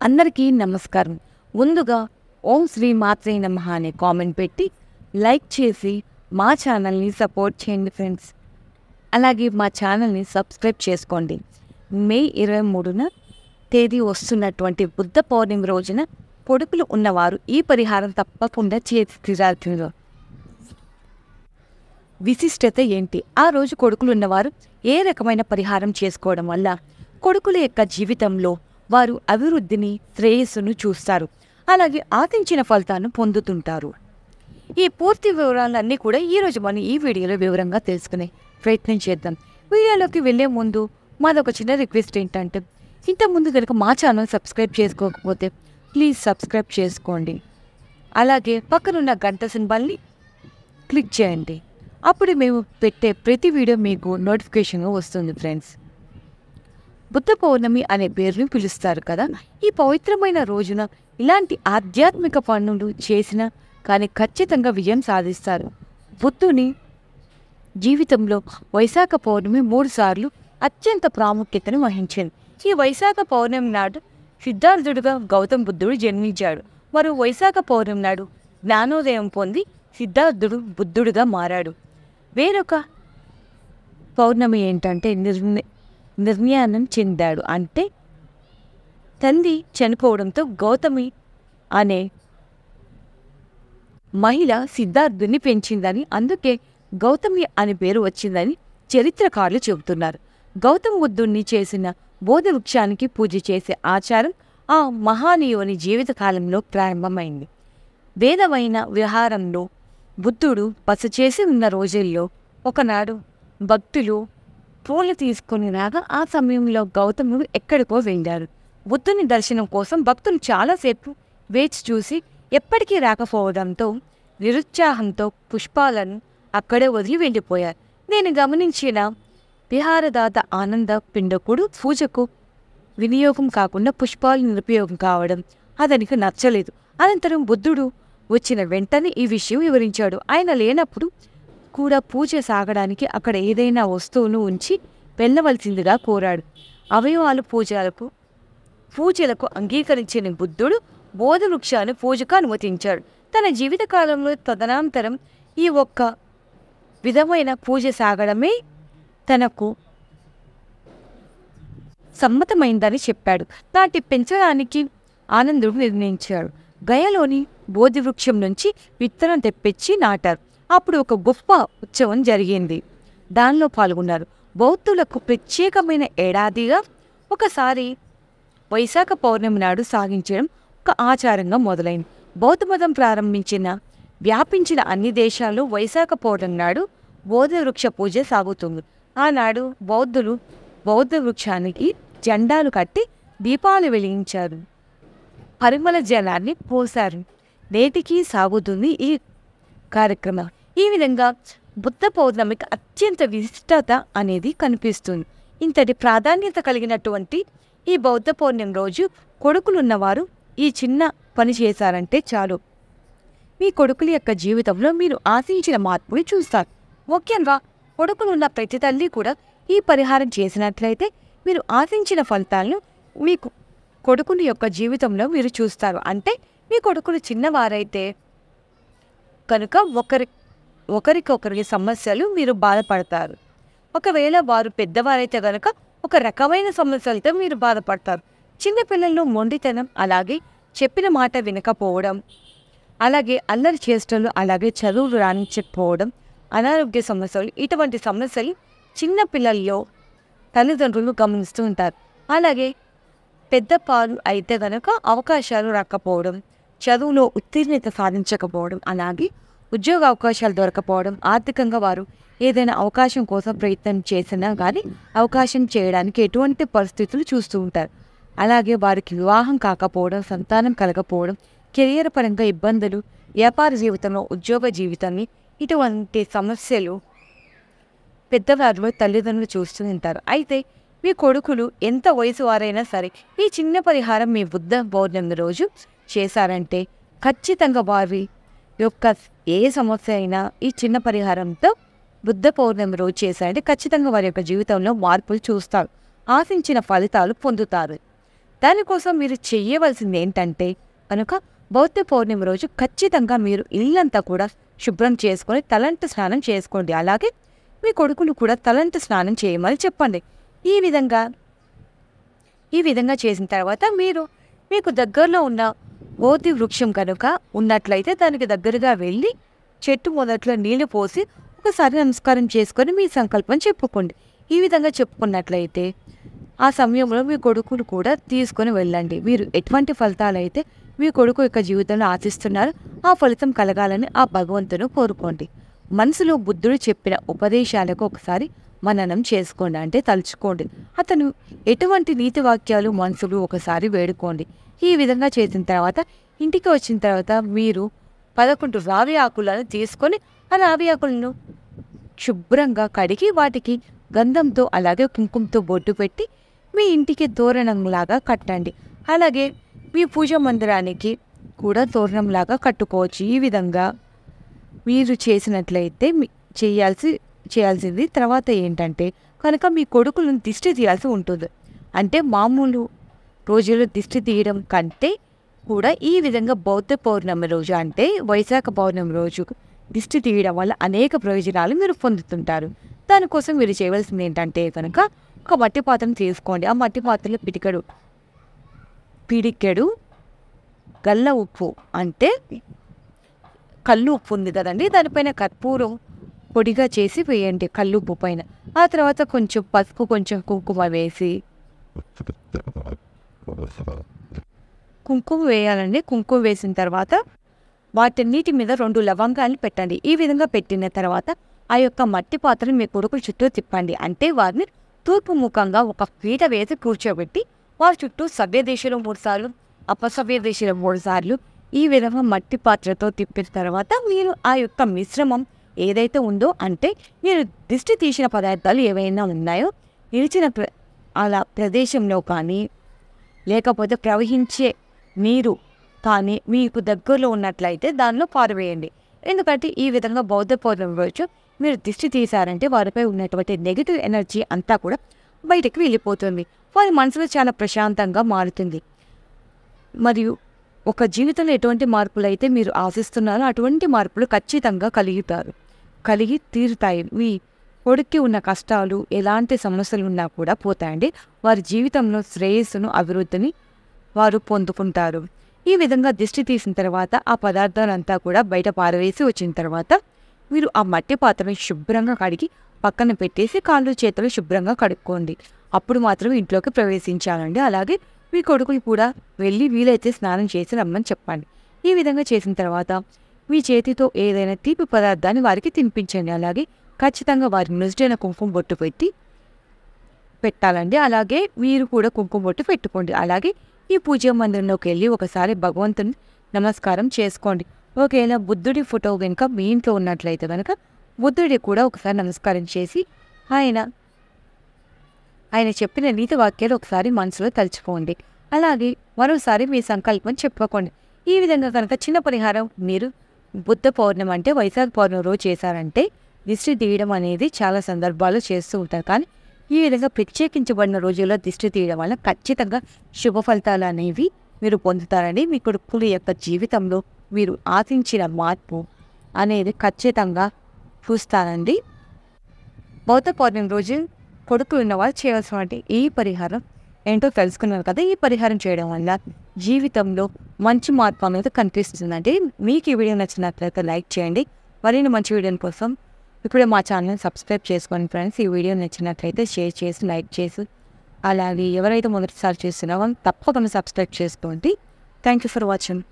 అందరికీ నమస్కారం. ముందుగా ఓం శ్రీ మాత్రే నమః అనే కామెంట్ పెట్టి లైక్ చేసి మా ఛానల్ని సపోర్ట్ చేయండి ఫ్రెండ్స్. అలాగే మా ఛానల్ని సబ్స్క్రైబ్ చేసుకోండి. మే 23న తేదీ వస్తున్నటువంటి బుద్ధ పౌర్ణమి రోజున కొడుకులు ఉన్నవారు ఈ పరిహారం తప్పకుండా చేసి తీరాల్సిందే. విశిష్టత ఏంటి? ఆ రోజు కొడుకులు ఉన్నవారు ఏ రకమైన పరిహారం చేసుకోవడం వల్ల కొడుకుల యొక్క జీవితంలో వారు అభివృద్ధిని, శ్రేయస్సును చూస్తారు. అలాగే ఆశించిన ఫలితాలను పొందుతుంటారు. ఈ పూర్తి వివరాలన్నీ కూడా ఈరోజు మనం ఈ వీడియోలో వివరంగా తెలుసుకునే ప్రయత్నం చేద్దాం. వీడియోలోకి వెళ్ళే ముందు మాదొక చిన్న రిక్వెస్ట్ ఏంటంటే, ఇంతకుముందు కనుక మా ఛానల్ సబ్స్క్రైబ్ చేసుకోకపోతే ప్లీజ్ సబ్స్క్రైబ్ చేసుకోండి. అలాగే పక్కనున్న గంట సింబల్ని క్లిక్ చేయండి. అప్పుడు మేము పెట్టే ప్రతి వీడియో మీకు నోటిఫికేషన్గా వస్తుంది ఫ్రెండ్స్. బుద్ధ పౌర్ణమి అనే పేరుని పిలుస్తారు కదా. ఈ పవిత్రమైన రోజున ఇలాంటి ఆధ్యాత్మిక పనులు చేసినా కానీ ఖచ్చితంగా విజయం సాధిస్తారు. బుద్ధుని జీవితంలో వైశాఖ పౌర్ణమి 3 సార్లు అత్యంత ప్రాముఖ్యతను వహించింది. ఈ వైశాఖ పౌర్ణమి నాడు సిద్ధార్థుడుగా గౌతమ బుద్ధుడు జన్మించాడు. మరో వైశాఖ పౌర్ణమి నాడు జ్ఞానోదయం పొంది సిద్ధార్థుడు బుద్ధుడుగా మారాడు. వేరొక పౌర్ణమి ఏంటంటే నిర్యాణం చెందాడు. అంటే తల్లి చనిపోవడంతో గౌతమి అనే మహిళ సిద్ధార్థుని పెంచిందని, అందుకే గౌతమి అనే పేరు వచ్చిందని చరిత్రకారులు చెబుతున్నారు. గౌతమ బుద్ధుణ్ణి చేసిన బోధి వృక్షానికి పూజ చేసే ఆచారం ఆ మహానీయుని జీవితకాలంలో ప్రారంభమైంది. వేదమైన విహారంలో బుద్ధుడు బస చేసి ఉన్న రోజుల్లో ఒకనాడు భక్తులు పూలు తీసుకుని రాగా ఆ సమయంలో గౌతముడు ఎక్కడికో వెళ్ళారు. బుద్ధుని దర్శనం కోసం భక్తులు చాలాసేపు వేచి చూసి ఎప్పటికీ రాకపోవడంతో నిరుత్సాహంతో పుష్పాలను అక్కడే వదిలి వెళ్ళిపోయారు. నేను గమనించిన విహారదాత ఆనంద పిండకుడు పూజకు వినియోగం కాకుండా పుష్పాలు నిరుపయోగం కావడం అతనికి నచ్చలేదు. అనంతరం బుద్ధుడు వచ్చిన వెంటనే ఈ విషయం వివరించాడు. ఆయన లేనప్పుడు కూడా పూజ సాగడానికి అక్కడ ఏదైనా వస్తువును ఉంచి వెళ్ళవలసిందిగా కోరాడు. అవయవాలు పూజలకు అంగీకరించిన బుద్ధుడు బోధి వృక్షాన్ని పూజకు అనుమతించాడు. తన జీవితకాలంలో తదనంతరం ఈ ఒక్క విధమైన పూజ సాగడమే తనకు సమ్మతమైందని చెప్పాడు. నాటి పెంచడానికి ఆనందుడు నిర్ణయించాడు. గయలోని బోధి వృక్షం నుంచి విత్తనం తెప్పించి నాటారు. అప్పుడు ఒక గొప్ప ఉత్సవం జరిగింది. దానిలో పాల్గొన్నారు. బౌద్ధులకు ప్రత్యేకమైన ఏడాదిగా ఒకసారి వైశాఖ పౌర్ణమి నాడు సాగించడం ఒక ఆచారంగా మొదలైంది. బౌద్ధ మతం వ్యాపించిన అన్ని దేశాల్లో వైశాఖ పౌర్ణమి నాడు బోధి వృక్ష పూజ సాగుతుంది. ఆనాడు బౌద్ధులు బౌద్ధ వృక్షానికి జెండాలు కట్టి దీపాలు వెలిగించారు. పరిమళ జలాన్ని పోశారు. నేటికి సాగుతుంది ఈ కార్యక్రమం. ఈ విధంగా బుద్ధ పౌర్ణమికి అత్యంత విశిష్టత అనేది కనిపిస్తుంది. ఇంతటి ప్రాధాన్యత కలిగినటువంటి ఈ బౌద్ధ పౌర్ణమి రోజు కొడుకులున్నవారు ఈ చిన్న పని చేశారంటే చాలు, మీ కొడుకుల యొక్క జీవితంలో మీరు ఆశించిన మార్పుని చూస్తారు. ముఖ్యంగా కొడుకులున్న ప్రతి తల్లి కూడా ఈ పరిహారం చేసినట్లయితే మీరు ఆశించిన ఫలితాలను మీకు కొడుకుని యొక్క జీవితంలో మీరు చూస్తారు. అంటే మీ కొడుకులు చిన్నవారైతే కనుక ఒకరికొకరికి సమస్యలు మీరు బాధపడతారు. ఒకవేళ వారు పెద్దవారైతే కనుక ఒక రకమైన సమస్యలతో మీరు బాధపడతారు. చిన్నపిల్లల్లో మొండితనం, అలాగే చెప్పిన మాట వినకపోవడం, అలాగే అల్లరి చేష్టలు, అలాగే చదువులు రాణించకపోవడం, అనారోగ్య సమస్యలు, ఇటువంటి సమస్యలు చిన్నపిల్లల్లో తల్లిదండ్రులు గమనిస్తూ ఉంటారు. అలాగే పెద్దపాలు అయితే కనుక అవకాశాలు రాకపోవడం, చదువులో ఉత్తీర్ణత సాధించకపోవడం, అలాగే ఉద్యోగ అవకాశాలు దొరకపోవడం, ఆర్థికంగా వారు ఏదైనా అవకాశం కోసం ప్రయత్నం చేసినా కానీ అవకాశం చేయడానికి ఎటువంటి పరిస్థితులు చూస్తూ ఉంటారు. అలాగే వారికి వివాహం కాకపోవడం, సంతానం కలగకపోవడం, కెరియర్ పరంగా ఇబ్బందులు, వ్యాపార జీవితంలో, ఉద్యోగ జీవితాన్ని, ఇటువంటి సమస్యలు పెద్దవారిలో తల్లిదండ్రులు చూస్తూ ఉంటారు. అయితే మీ కొడుకులు ఎంత వయసు వారైనా సరే ఈ చిన్న పరిహారం మీ బుద్ధ పౌర్ణమి రోజు చేశారంటే ఖచ్చితంగా వారి యొక్క ఏ సమస్య అయినా ఈ చిన్న పరిహారంతో బుద్ధ పౌర్ణమి రోజు చేశారంటే ఖచ్చితంగా వారి యొక్క జీవితంలో మార్పులు చూస్తారు. ఆశించిన ఫలితాలు పొందుతారు. దానికోసం మీరు చేయవలసింది ఏంటంటే కనుక బౌద్ధ పౌర్ణమి రోజు ఖచ్చితంగా మీరు ఇల్లంతా కూడా శుభ్రం చేసుకొని తలంటు స్నానం చేసుకోండి. అలాగే మీ కొడుకును కూడా తలంటు స్నానం చేయమని చెప్పండి. ఈ విధంగా చేసిన తర్వాత మీరు మీకు దగ్గరలో ఉన్న బోధి వృక్షం కనుక ఉన్నట్లయితే దానికి దగ్గరగా వెళ్ళి చెట్టు మొదట్లో నీళ్లు పోసి ఒకసారి నమస్కారం చేసుకొని మీ సంకల్పం చెప్పుకోండి. ఈ విధంగా చెప్పుకున్నట్లయితే ఆ సమయంలో మీ కొడుకును కూడా తీసుకొని వెళ్ళండి. మీరు ఎటువంటి ఫలితాలు అయితే మీ కొడుకు యొక్క జీవితంలో ఆశిస్తున్నారు ఆ ఫలితం కలగాలని ఆ భగవంతును కోరుకోండి. మనసులో బుద్ధుడు చెప్పిన ఉపదేశాలకు ఒకసారి మననం చేసుకోండి, అంటే తలుచుకోండి. అతను ఎటువంటి నీతి వాక్యాలు మనసులు ఒకసారి వేడుకోండి. ఈ విధంగా చేసిన తర్వాత ఇంటికి వచ్చిన తర్వాత మీరు 11 రావి ఆకులను తీసుకొని ఆ రావి ఆకులను శుభ్రంగా కడిగి వాటికి గంధంతో అలాగే కుంకుమతో బొట్టు పెట్టి మీ ఇంటికి తోరణంలాగా కట్టండి. అలాగే మీ పూజ మందిరానికి కూడా తోరణంలాగా కట్టుకోవచ్చు. ఈ విధంగా మీరు చేసినట్లయితే చేయాల్సింది తర్వాత ఏంటంటే కనుక మీ కొడుకులను దిష్టి తీయాల్సి ఉంటుంది. అంటే మామూలు రోజుల్లో దిష్టి తీయడం కంటే కూడా ఈ విధంగా బౌద్ధ పౌర్ణమి రోజు అంటే వైశాఖ పౌర్ణమి రోజు దిష్టి తీయడం వల్ల అనేక ప్రయోజనాలు మీరు పొందుతుంటారు. దానికోసం మీరు చేయవలసింది ఏంటంటే కనుక ఒక మట్టి పాత్రను తీసుకోండి. ఆ మట్టి పాత్రలో పిడికెడు గల్ల ఉప్పు అంటే కల్లు ఉప్పు ఉంది కదండి, దానిపైన కర్పూరం పొడిగా చేసి వేయండి కల్లుప్పు పైన. ఆ తర్వాత కొంచెం పసుపు కొంచెం కుంకుమ వేసి కుంకుమ వేయాలండి. కుంకుమ వేసిన తర్వాత వాటన్నిటి మీద 2 లవంగాలు పెట్టండి. ఈ విధంగా పెట్టిన తర్వాత ఆ యొక్క మట్టి పాత్రను మీ కొడుకుల చుట్టూ తిప్పండి. అంటే వారిని తూర్పు ముఖంగా ఒక పీట వేసి కూర్చోబెట్టి వారి చుట్టూ సవ్య దిశలో 3 సార్లు అపసవ్య దిశలో 3 సార్లు ఈ విధంగా మట్టి పాత్రతో తిప్పిన తర్వాత మీరు ఆ యొక్క మిశ్రమం ఏదైతే ఉందో అంటే మీరు దిష్టి తీసిన పదార్థాలు ఏవైనా ఉన్నాయో నిలిచిన అలా ప్రదేశంలో కానీ లేకపోతే ప్రవహించే నీరు కానీ మీకు దగ్గరలో ఉన్నట్లయితే దానిలో పారవేయండి. ఎందుకంటే ఈ విధంగా బౌద్ధ పౌర్ణమి రోజు మీరు దిష్టి తీశారంటే వారిపై ఉన్నటువంటి నెగిటివ్ ఎనర్జీ అంతా కూడా బయటకు వెళ్ళిపోతుంది. వారి మనసులో చాలా ప్రశాంతంగా మారుతుంది. మరియు ఒక జీవితంలో ఎటువంటి మార్పులు అయితే మీరు ఆశిస్తున్నారో అటువంటి మార్పులు ఖచ్చితంగా కలిగి తీరుతాయి. మీ కొడుక్కి ఉన్న కష్టాలు ఎలాంటి సమస్యలు ఉన్నా కూడా పోతాయండి. వారి జీవితంలో శ్రేయస్సును అభివృద్ధిని వారు పొందుకుంటారు. ఈ విధంగా దిష్టి తీసిన తర్వాత ఆ పదార్థాలంతా కూడా బయట పారవేసి వచ్చిన తర్వాత మీరు ఆ మట్టి పాత్రని శుభ్రంగా కడిగి పక్కన పెట్టేసి కాళ్ళు చేతులు శుభ్రంగా కడుక్కోండి. అప్పుడు మాత్రం ఇంట్లోకి ప్రవేశించాలండి. అలాగే మీ కొడుకుని కూడా వెళ్ళి వీలైతే స్నానం చేసి రమ్మని చెప్పండి. ఈ విధంగా చేసిన తర్వాత మీ చేతితో ఏదైనా తీపి పదార్థాన్ని వారికి తినిపించండి. అలాగే ఖచ్చితంగా వారి నుదుటైన కుంకుమ బొట్టు పెట్టాలండి. అలాగే మీరు కూడా కుంకుమ బొట్టు పెట్టుకోండి. అలాగే ఈ పూజా మందిరంలోకి వెళ్ళి ఒకసారి భగవంతుని నమస్కారం చేసుకోండి. ఒకవేళ బుద్ధుడి ఫోటో కనుక మీ ఇంట్లో ఉన్నట్లయితే కనుక బుద్ధుడికి కూడా ఒకసారి నమస్కారం చేసి ఆయన చెప్పిన నీతి వాక్యాలు ఒకసారి మనసులో తలుచుకోండి. అలాగే మరోసారి మీ సంకల్పం చెప్పుకోండి. ఈ విధంగా కనుక చిన్న పరిహారం మీరు బుద్ధ పౌర్ణమి అంటే వైశాఖ పౌర్ణమి రోజు చేశారంటే దిష్టి తీయడం అనేది చాలా సందర్భాల్లో చేస్తూ ఉంటారు. కానీ ఈ విధంగా ప్రత్యేకించబడిన రోజుల్లో దిష్టి తీయడం వల్ల ఖచ్చితంగా శుభ ఫలితాలు అనేవి మీరు పొందుతారని మీ కొడుకుల యొక్క జీవితంలో మీరు ఆశించిన మార్పు అనేది ఖచ్చితంగా చూస్తారండి. బౌద్ధ పౌర్ణమి రోజు కొడుకులు ఉన్నవారు చేయాల్సినటువంటి ఈ పరిహారం ఏంటో తెలుసుకున్నారు కదా. ఈ పరిహారం చేయడం వల్ల జీవితంలో మంచి మార్పు అనేది కనిపిస్తుందండి. మీకు ఈ వీడియో నచ్చినట్లయితే లైక్ చేయండి. మరిన్ని మంచి వీడియోల కోసం ఇప్పుడే మా ఛానల్ని సబ్స్క్రైబ్ చేసుకోండి ఫ్రెండ్స్. ఈ వీడియో నచ్చినట్లయితే షేర్ చేసి లైక్ చేసి అలాగే ఎవరైతే మొదటిసారి చేస్తున్నారో తప్పకుండా సబ్స్క్రైబ్ చేసుకోండి. Thank you for watching.